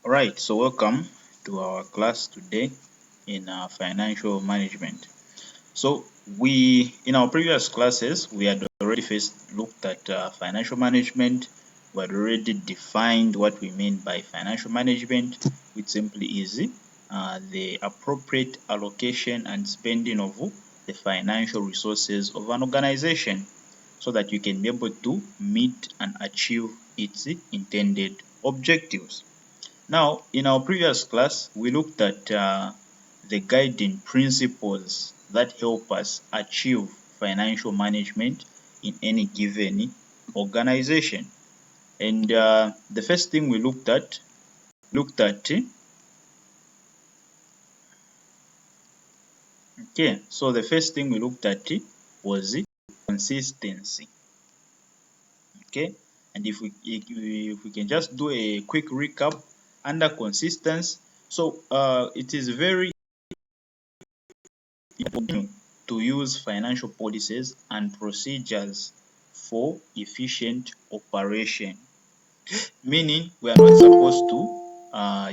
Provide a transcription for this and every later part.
Alright, so welcome to our class today in financial management. So in our previous classes, we had already first looked at financial management. We had already defined what we mean by financial management, which simply is the appropriate allocation and spending of the financial resources of an organization so that you can be able to meet and achieve its intended objectives. Now, in our previous class, we looked at the guiding principles that help us achieve financial management in any given organization. And the first thing we looked at, okay, so the first thing we looked at was consistency. Okay, and if we can just do a quick recap under consistency, so it is very important to use financial policies and procedures for efficient operation. Meaning, we are not supposed to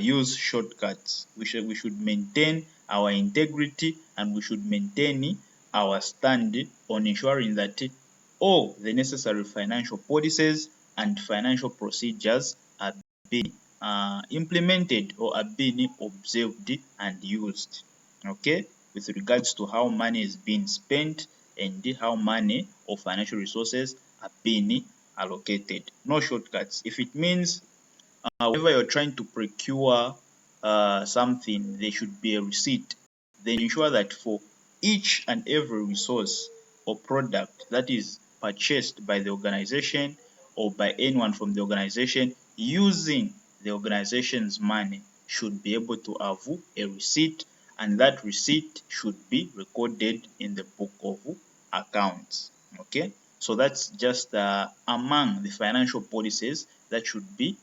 use shortcuts. We should maintain our integrity and we should maintain our stand on ensuring that all the necessary financial policies and financial procedures are being implemented or are being observed and used. Okay, with regards to how money is being spent and how money or financial resources are being allocated. No shortcuts. If it means whenever you're trying to procure something, there should be a receipt. Then ensure that for each and every resource or product that is purchased by the organization or by anyone from the organization using the organization's money should be able to have a receipt, and that receipt should be recorded in the book of accounts. Okay, so that's just among the financial policies that should be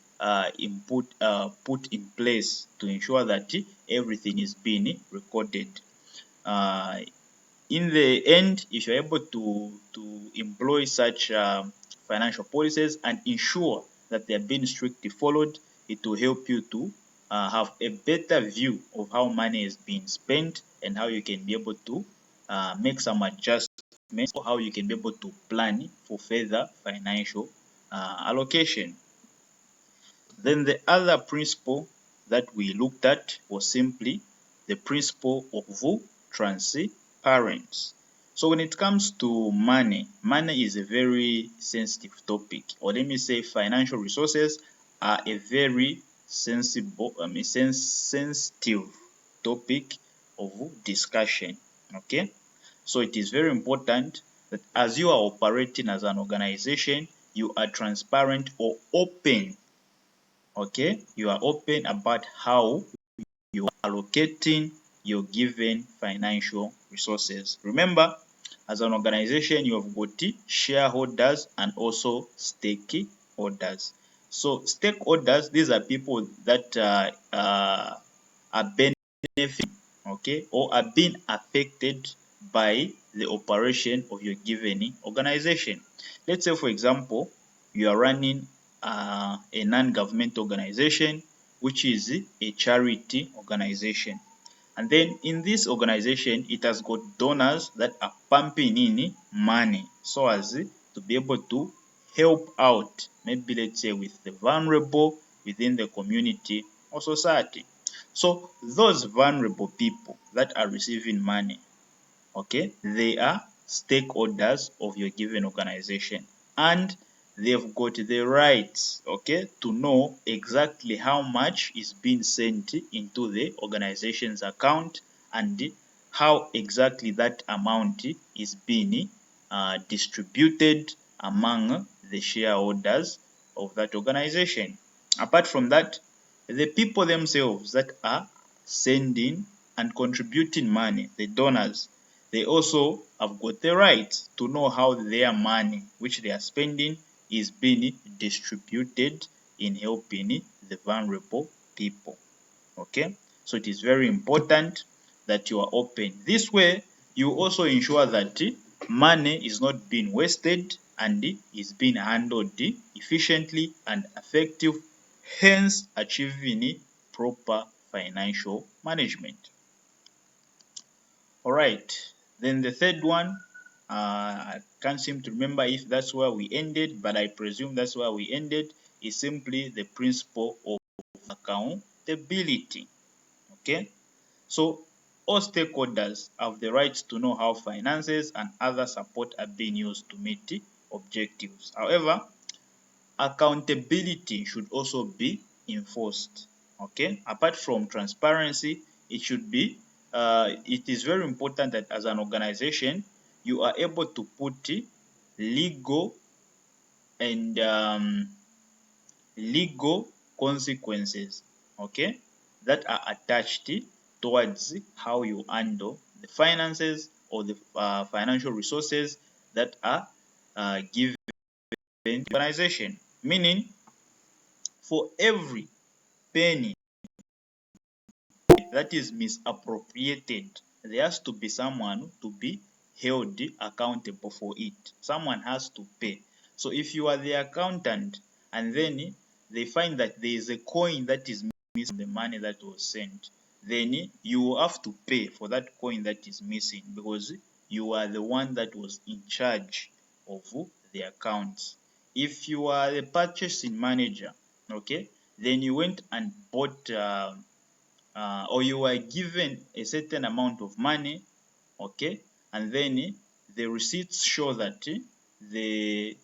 put in place to ensure that everything is being recorded. Uh, in the end, if you're able to employ such financial policies and ensure that they are being strictly followed, it will help you to have a better view of how money is being spent and how you can be able to make some adjustments or how you can be able to plan for further financial allocation. Then the other principle that we looked at was simply the principle of transparency. So when it comes to money, money is a very sensitive topic, or let me say financial resources are a very sensitive topic of discussion. Okay, so it is very important that as you are operating as an organization, you are transparent or open. Okay, you are open about how you are allocating your given financial resources. Remember, as an organization, you have got shareholders and also stakeholders. So stakeholders, these are people that are benefiting, okay, or are being affected by the operation of your given organization. Let's say, for example, you are running a non-government organization, which is a charity organization. And then in this organization, it has got donors that are pumping in money so as to be able to help out, maybe let's say with the vulnerable within the community or society. So those vulnerable people that are receiving money, okay, they are stakeholders of your given organization, and they've got the rights, okay, to know exactly how much is being sent into the organization's account and how exactly that amount is being distributed among the shareholders of that organization. Apart from that, the people themselves that are sending and contributing money, the donors, they also have got the right to know how their money, which they are spending, is being distributed in helping the vulnerable people. Okay, so it is very important that you are open. This way, you also ensure that money is not being wasted and is being handled efficiently and effective, hence achieving proper financial management. All right, then the third one, I can't seem to remember if that's where we ended, but I presume that's where we ended, is simply the principle of accountability. Okay, so all stakeholders have the right to know how finances and other support are being used to meet the objectives. However, accountability should also be enforced. Okay, apart from transparency, it is very important that as an organization you are able to put legal and legal consequences, okay, that are attached towards how you handle the finances or the financial resources that are given to the organization. Meaning, for every penny that is misappropriated, there has to be someone to be held accountable for it. Someone has to pay. So if you are the accountant and then they find that there is a coin that is missing from the money that was sent, then you will have to pay for that coin that is missing because you are the one that was in charge of the accounts. If you are the purchasing manager, okay, then you went and bought or you were given a certain amount of money, okay, and then the receipts show that the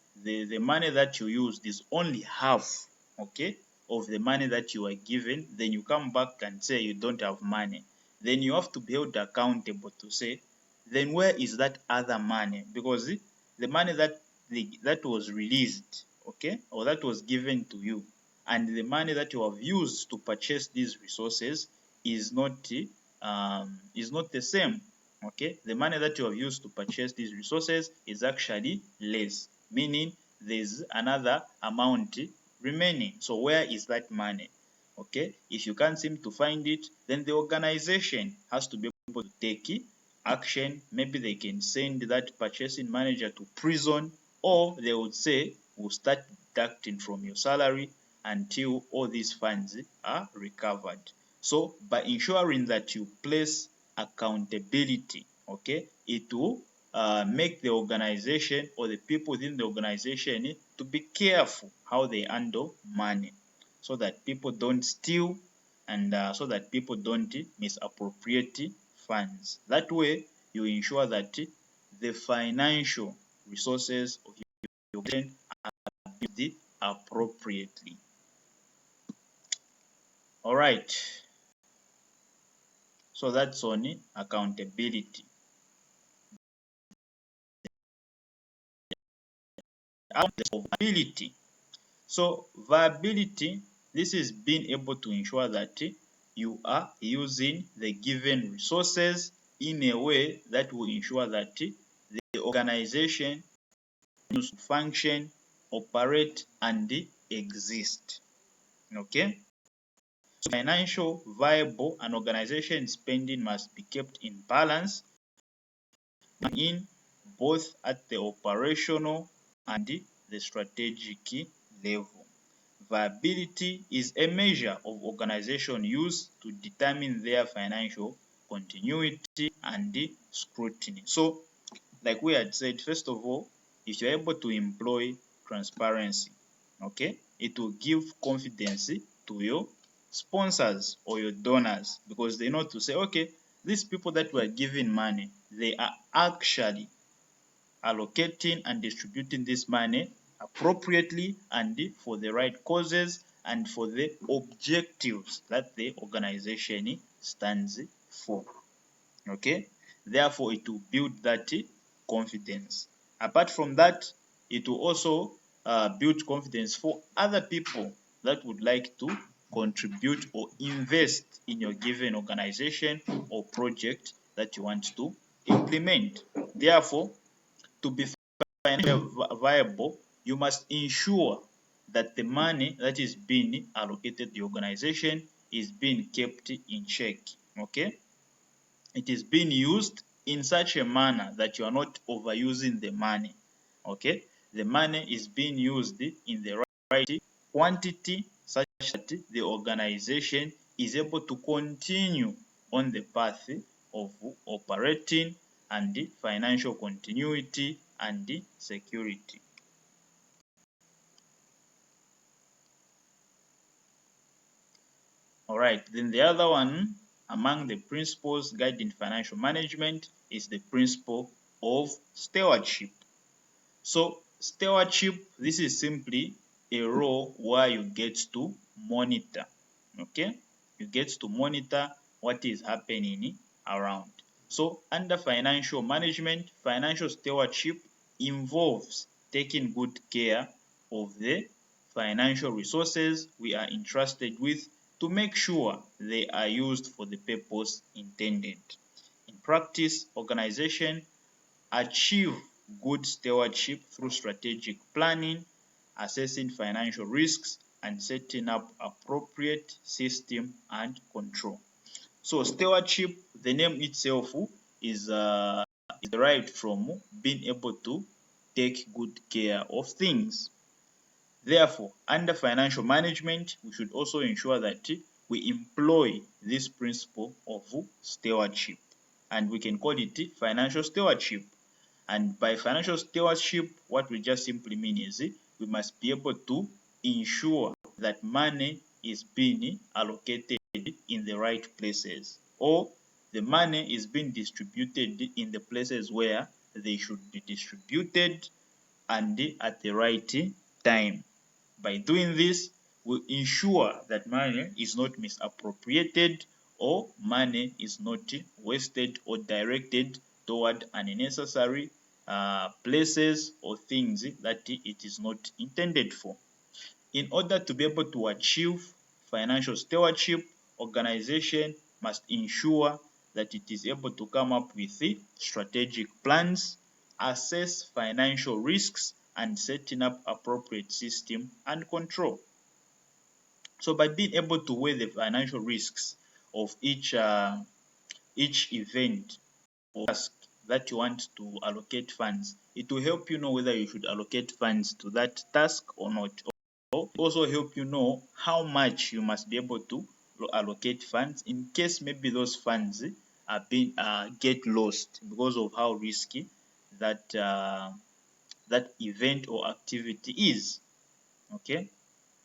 money that you used is only half, okay, of the money that you were given. Then you come back and say you don't have money. Then you have to be held accountable to say, then where is that other money? Because the money that was released, okay, or that was given to you, and the money that you have used to purchase these resources is not the same. Okay, the money that you have used to purchase these resources is actually less, meaning there's another amount remaining. So where is that money? Okay, if you can't seem to find it, then the organization has to be able to take action. Maybe they can send that purchasing manager to prison, or they would say we'll start deducting from your salary until all these funds are recovered. So by ensuring that you place accountability, okay, it will make the organization or the people within the organization to be careful how they handle money, so that people don't steal and so that people don't misappropriate funds. That way, you ensure that the financial resources of your organization are used appropriately. All right. So that's on accountability. Viability. So viability, this is being able to ensure that you are using the given resources in a way that will ensure that the organization continues to function, operate, and exist. Okay. So financial viable and organization spending must be kept in balance in both at the operational and the strategic level. Viability is a measure of organization used to determine their financial continuity and scrutiny. So, like we had said, first of all, if you're able to employ transparency, okay, it will give confidence to your sponsors or your donors, because they know to say, okay, these people that were giving money, they are actually allocating and distributing this money appropriately and for the right causes and for the objectives that the organization stands for. Okay, therefore it will build that confidence. Apart from that, it will also build confidence for other people that would like to contribute or invest in your given organization or project that you want to implement. Therefore, to be financially viable, you must ensure that the money that is being allocated to the organization is being kept in check. Okay, it is being used in such a manner that you are not overusing the money. Okay, the money is being used in the right quantity such that the organization is able to continue on the path of operating and financial continuity and security. Alright, then the other one among the principles guiding financial management is the principle of stewardship. So stewardship, this is simply a role where you get to monitor, okay? You get to monitor what is happening around. So under financial management, financial stewardship involves taking good care of the financial resources we are entrusted with to make sure they are used for the purpose intended. In practice, organization achieve good stewardship through strategic planning, assessing financial risks, and setting up appropriate system and control. So stewardship, the name itself is derived from being able to take good care of things. Therefore, under financial management, we should also ensure that we employ this principle of stewardship, and we can call it financial stewardship. And by financial stewardship, what we just simply mean is we must be able to ensure that money is being allocated in the right places, or the money is being distributed in the places where they should be distributed and at the right time. By doing this, we ensure that money is not misappropriated or money is not wasted or directed toward unnecessary places or things that it is not intended for. In order to be able to achieve financial stewardship, organization must ensure that it is able to come up with strategic plans, assess financial risks, and setting up appropriate system and control. So by being able to weigh the financial risks of each event or task that you want to allocate funds, it will help you know whether you should allocate funds to that task or not. Or also help you know how much you must be able to allocate funds in case maybe those funds are being get lost because of how risky that that event or activity is. Okay,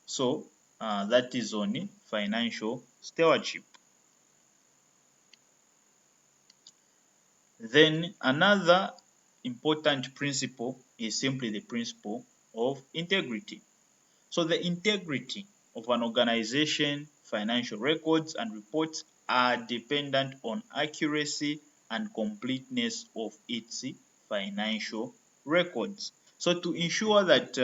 so that is on financial stewardship. Then another important principle is simply the principle of integrity. So the integrity of an organization, financial records and reports are dependent on accuracy and completeness of its financial records. So to ensure that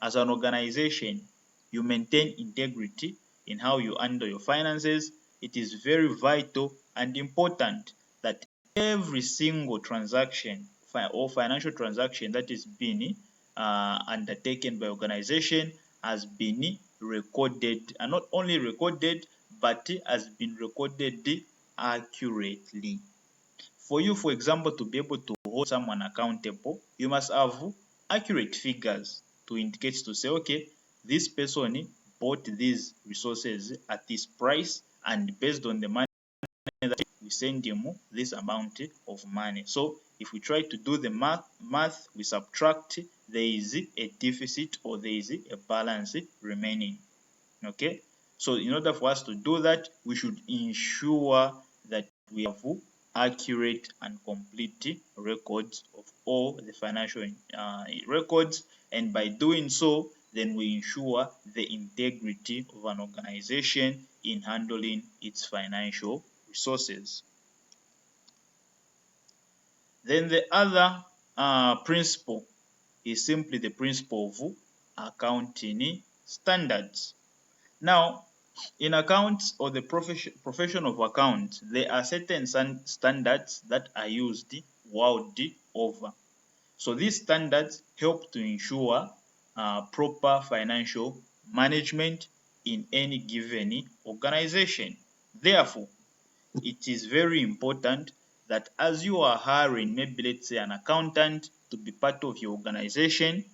as an organization you maintain integrity in how you handle your finances, it is very vital and important that every single transaction or financial transaction that is being undertaken by organization has been recorded, and not only recorded but has been recorded accurately. For you, for example, to be able to hold someone accountable, you must have accurate figures to indicate, to say, okay, this person bought these resources at this price, and based on the money that we send him this amount of money. So if we try to do the math, we subtract, there is a deficit or there is a balance remaining. Okay, so in order for us to do that, we should ensure that we have accurate and complete records of all the financial records, and by doing so, then we ensure the integrity of an organization in handling its financial resources. Then the other principle is simply the principle of accounting standards. Now, in accounts or the profession of accounts, there are certain standards that are used world over. So these standards help to ensure proper financial management in any given organization. Therefore, it is very important that as you are hiring, maybe let's say an accountant to be part of your organization,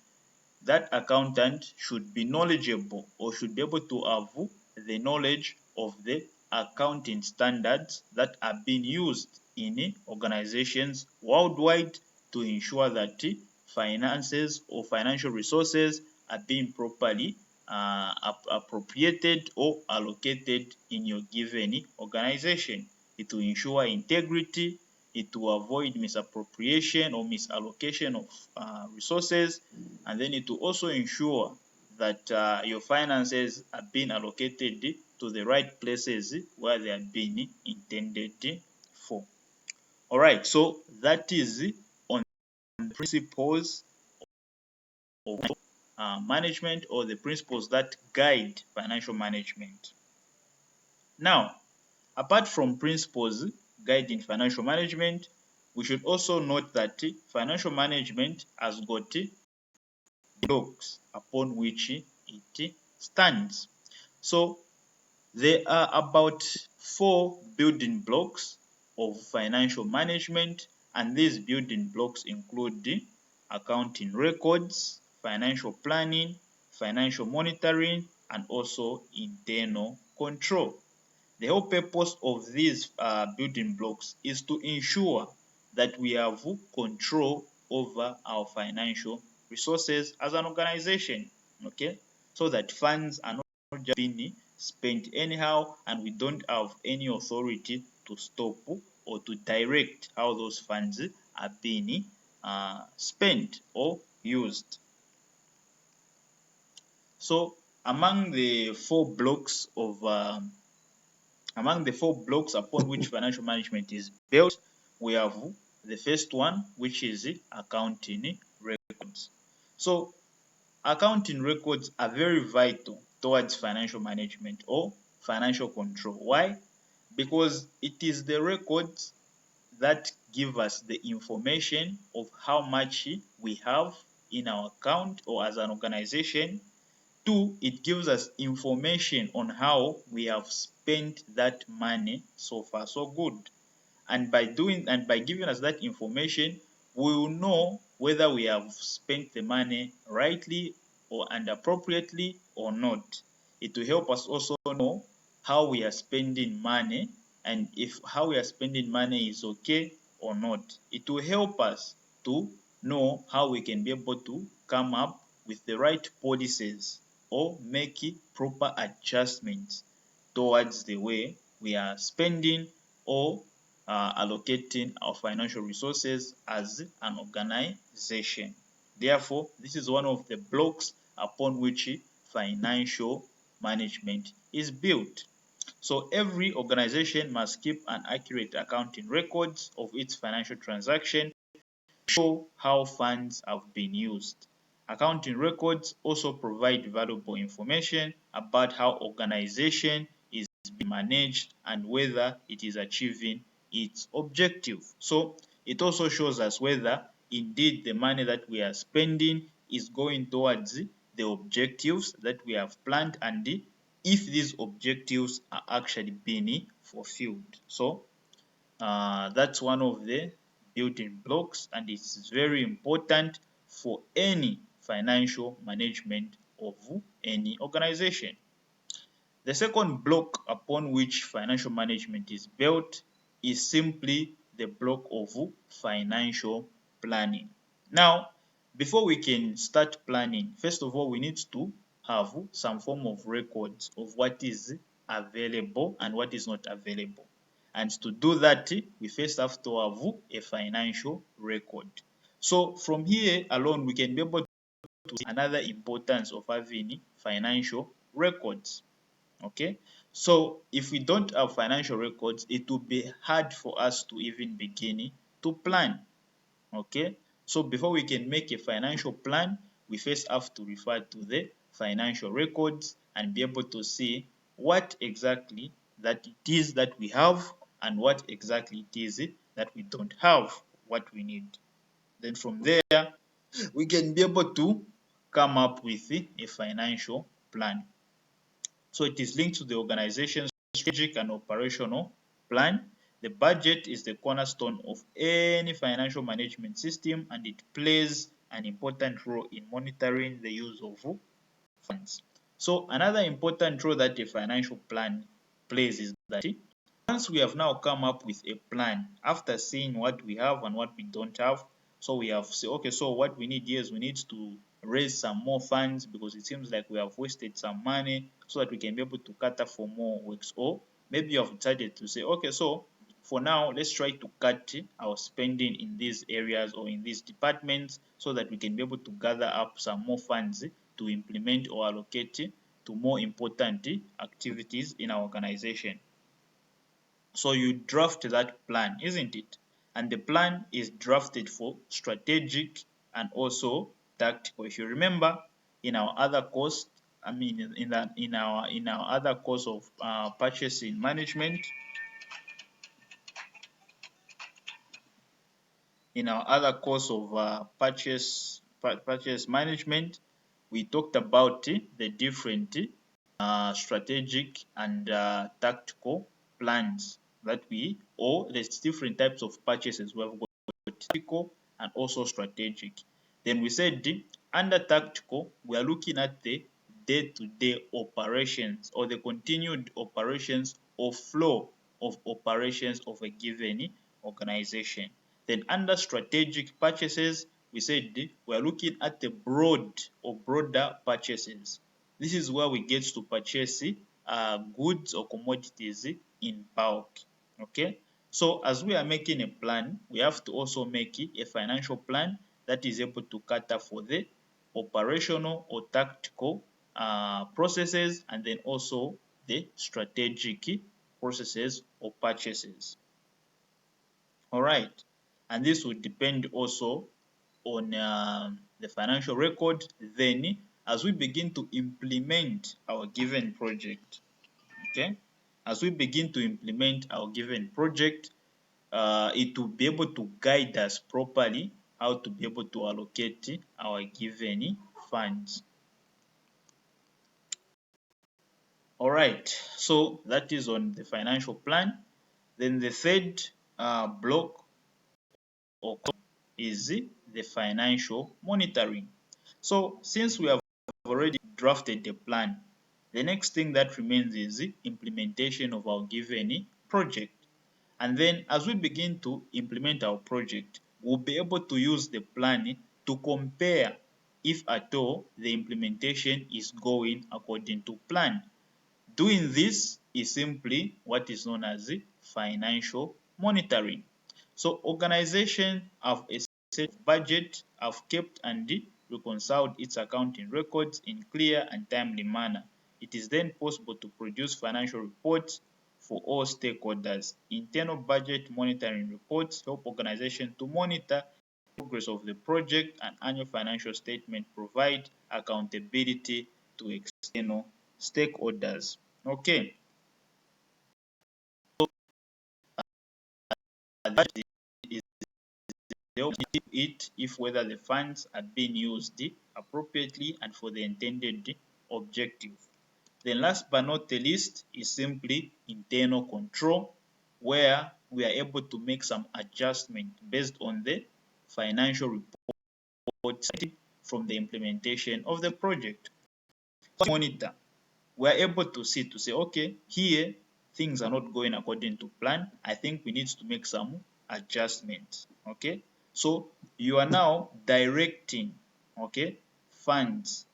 that accountant should be knowledgeable or should be able to have the knowledge of the accounting standards that are being used in organizations worldwide to ensure that finances or financial resources are being properly appropriated or allocated in your given organization. It will ensure integrity, it will avoid misappropriation or misallocation of resources, and then it will also ensure that your finances are being allocated to the right places where they are being intended for. All right, so that is on the principles of management, or the principles that guide financial management. Now, apart from principles guiding financial management, we should also note that financial management has got blocks upon which it stands. So there are about 4 building blocks of financial management, and these building blocks include the accounting records, financial planning, financial monitoring, and also internal control. The whole purpose of these building blocks is to ensure that we have control over our financial resources as an organization, okay? So that funds are not just being spent anyhow, and we don't have any authority to stop or to direct how those funds are being spent or used. So among the 4 blocks upon which financial management is built, we have the first one, which is accounting records. So accounting records are very vital towards financial management or financial control. Why? Because it is the records that give us the information of how much we have in our account or as an organization. 2, it gives us information on how we have spent that money. So far so good. And by giving us that information, we will know whether we have spent the money rightly or and appropriately or not. It will help us also know how we are spending money, and if how we are spending money is okay or not. It will help us to know how we can be able to come up with the right policies or make proper adjustments towards the way we are spending or allocating our financial resources as an organization. Therefore, this is one of the blocks upon which financial management is built. So every organization must keep an accurate accounting records of its financial transaction, show how funds have been used. Accounting records also provide valuable information about how organization is being managed and whether it is achieving its objective. So it also shows us whether indeed the money that we are spending is going towards the objectives that we have planned, and if these objectives are actually being fulfilled. So that's one of the building blocks, and it's very important for any financial management of any organization. The second block upon which financial management is built is simply the block of financial planning. Now, before we can start planning, first of all, we need to have some form of records of what is available and what is not available. And to do that, we first have to have a financial record. So from here alone, we can be able to see another importance of having financial records. Okay, so if we don't have financial records, it will be hard for us to even begin to plan. Okay, so before we can make a financial plan, we first have to refer to the financial records and be able to see what exactly that it is that we have and what exactly it is that we don't have, what we need. Then from there, we can be able to come up with a financial plan. So it is linked to the organization's strategic and operational plan. The budget is the cornerstone of any financial management system, and it plays an important role in monitoring the use of funds. So another important role that a financial plan place is that once we have now come up with a plan after seeing what we have and what we don't have, so we have said, okay, so what we need here is we need to raise some more funds because it seems like we have wasted some money so that we can be able to cater for more works. Or maybe you have decided to say, okay, so for now, let's try to cut our spending in these areas or in these departments so that we can be able to gather up some more funds to implement or allocate to more important activities in our organization. So you draft that plan, isn't it? And the plan is drafted for strategic and also tactical. If you remember, in our other course, I mean, in our other course of purchasing management, in our other course of purchase management, we talked about the different strategic and tactical plans that we, or there's different types of purchases. We have got tactical and also strategic. Then we said under tactical, we are looking at the day-to-day operations or the continued operations or flow of operations of a given organization. Then under strategic purchases, we said we are looking at the broad or broader purchases. This is where we get to purchase goods or commodities in bulk. Okay, so as we are making a plan, we have to also make a financial plan that is able to cater for the operational or tactical processes and then also the strategic processes or purchases. All right, and this will depend also on the financial record. Then as we begin to implement our given project, okay, as we begin to implement our given project, it will be able to guide us properly how to be able to allocate our given funds. All right, so that is on the financial plan. Then the third block or is the financial monitoring. So since we have already drafted the plan, the next thing that remains is the implementation of our given project. And then as we begin to implement our project, we'll be able to use the plan to compare if at all the implementation is going according to plan. Doing this is simply what is known as financial monitoring. So organizations have a set budget, have kept and reconciled its accounting records in clear and timely manner. It is then possible to produce financial reports for all stakeholders. Internal budget monitoring reports help organizations to monitor the progress of the project, and annual financial statement provide accountability to external stakeholders. Okay, that is it if whether the funds are being used appropriately and for the intended objective. Then last but not the least is simply internal control, where we are able to make some adjustment based on the financial report from the implementation of the project. So monitor, we are able to see to say, okay, here things are not going according to plan. I think we need to make some adjustments. Okay, so you are now directing, okay, funds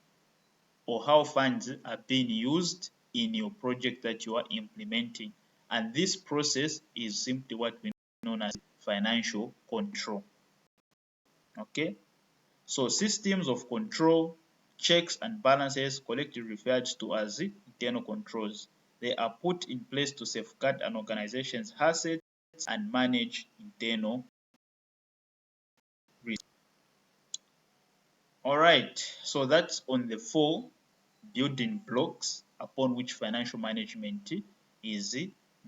or how funds are being used in your project that you are implementing. And this process is simply what we know as financial control. Okay, so systems of control, checks and balances, collectively referred to as internal controls. They are put in place to safeguard an organization's assets and manage internal risk. All right, so that's on the 4 building blocks upon which financial management is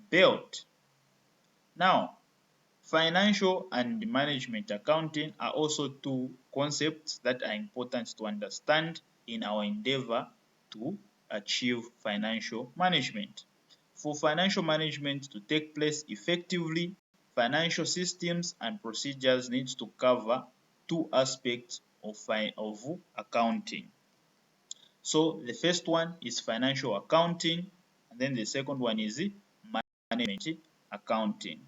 built. Now, financial and management accounting are also two concepts that are important to understand in our endeavor to achieve financial management. For financial management to take place effectively, financial systems and procedures need to cover two aspects of accounting. So the first one is financial accounting, and then the second one is management accounting.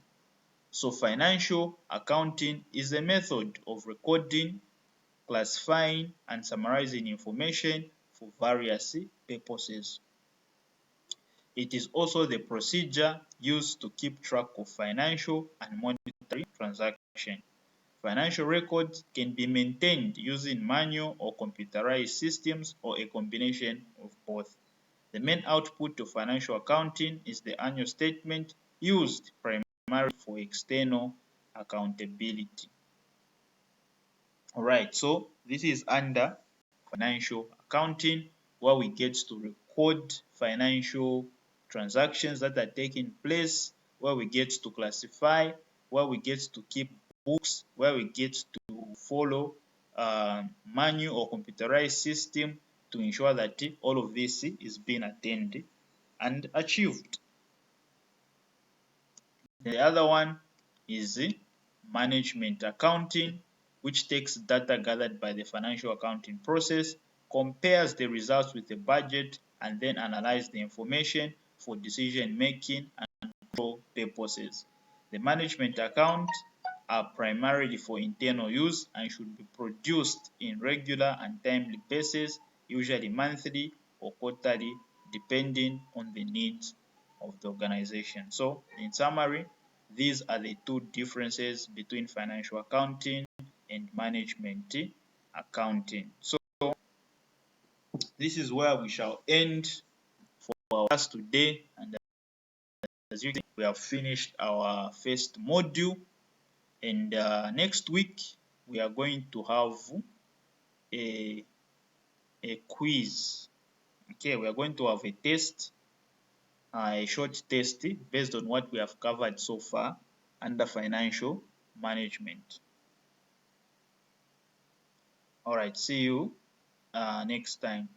So financial accounting is a method of recording, classifying, and summarizing information for various purposes. It is also the procedure used to keep track of financial and monetary transactions. Financial records can be maintained using manual or computerized systems or a combination of both. The main output of financial accounting is the annual statement used primarily for external accountability. Alright, so this is under financial accounting where we get to record financial transactions that are taking place, where we get to classify, where we get to keep books, where we get to follow manual or computerized system to ensure that all of this is being attained and achieved. The other one is management accounting, which takes data gathered by the financial accounting process, compares the results with the budget, and then analyzes the information for decision making and control purposes. The management accounts are primarily for internal use and should be produced in regular and timely basis, usually monthly or quarterly, depending on the needs of the organization. So, in summary, these are the two differences between financial accounting and management accounting. So, this is where we shall end for our class today. And as you can see, we have finished our first module. And next week, we are going to have a quiz. Okay, we are going to have a test, a short test based on what we have covered so far under financial management. All right, see you next time.